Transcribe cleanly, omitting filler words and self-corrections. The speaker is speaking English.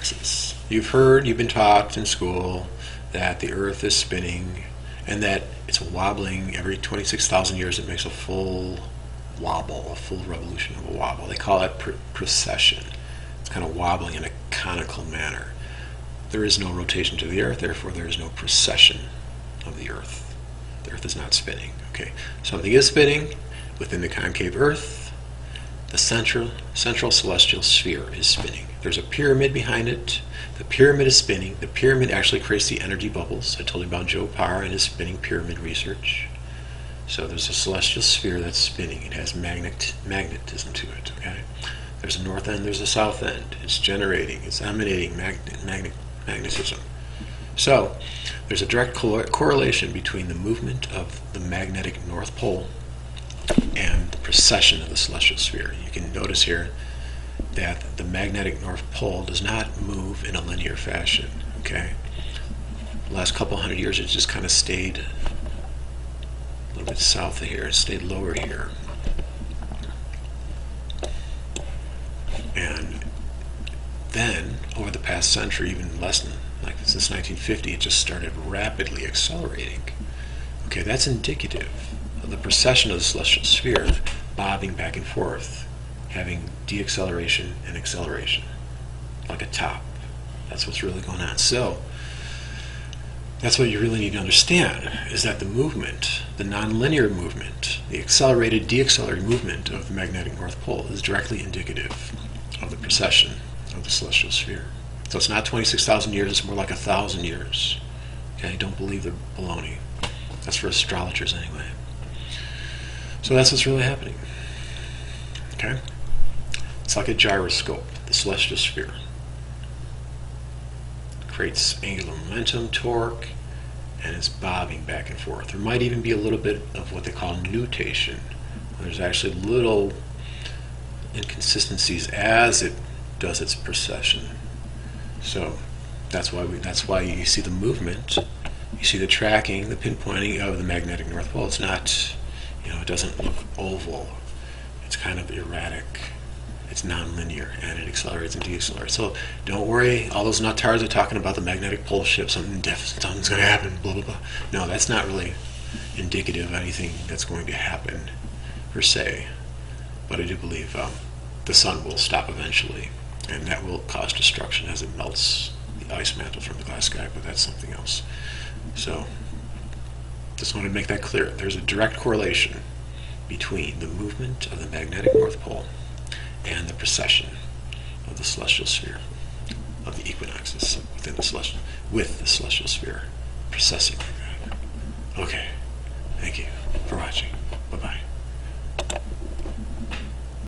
equinoxes. You've been taught in school that the Earth is spinning and that it's wobbling every 26,000 years. It makes a full wobble, a full revolution of a wobble. They call that precession. It's kind of wobbling in a conical manner. There is no rotation to the Earth, therefore there is no precession of the Earth. The Earth is not spinning. Okay, something is spinning within the concave Earth. The central celestial sphere is spinning. There's a pyramid behind it. The pyramid is spinning. The pyramid actually creates the energy bubbles. I told you about Joe Parr and his spinning pyramid research. So there's a celestial sphere that's spinning. It has magnetism to it. Okay, there's a north end, there's a south end. It's generating, it's emanating magnetism. So there's a direct correlation between the movement of the magnetic North Pole and the precession of the celestial sphere. You can notice here that the magnetic North Pole does not move in a linear fashion. Okay, the last couple hundred years it just kind of stayed a little bit south of here. It stayed lower here, and then over the past century, even less than like since 1950, it just started rapidly accelerating. Okay, that's indicative of the precession of the celestial sphere bobbing back and forth, having deacceleration and acceleration, like a top. That's what's really going on. So that's what you really need to understand, is that the movement, the nonlinear movement, the accelerated, deaccelerated movement of the magnetic North Pole is directly indicative of the precession of the celestial sphere. So it's not 26,000 years, it's more like 1,000 years. Okay, don't believe the baloney. That's for astrologers anyway. So that's what's really happening. Okay? It's like a gyroscope, the celestial sphere. It creates angular momentum, torque, and it's bobbing back and forth. There might even be a little bit of what they call nutation. There's actually little inconsistencies as it does its precession. So that's why you see the movement, you see the tracking, the pinpointing of the magnetic North Pole. It's not, it doesn't look oval. It's kind of erratic. It's non-linear, and it accelerates and deaccelerates. So don't worry, all those nuttards are talking about the magnetic pole shift, something's going to happen, blah, blah, blah. No, that's not really indicative of anything that's going to happen, per se. But I do believe the sun will stop eventually, and that will cause destruction as it melts the ice mantle from the glass sky, but that's something else. So just want to make that clear. There's a direct correlation between the movement of the magnetic North Pole and the precession of the celestial sphere, of the equinoxes within the celestial sphere, precessing like that. Okay, thank you for watching.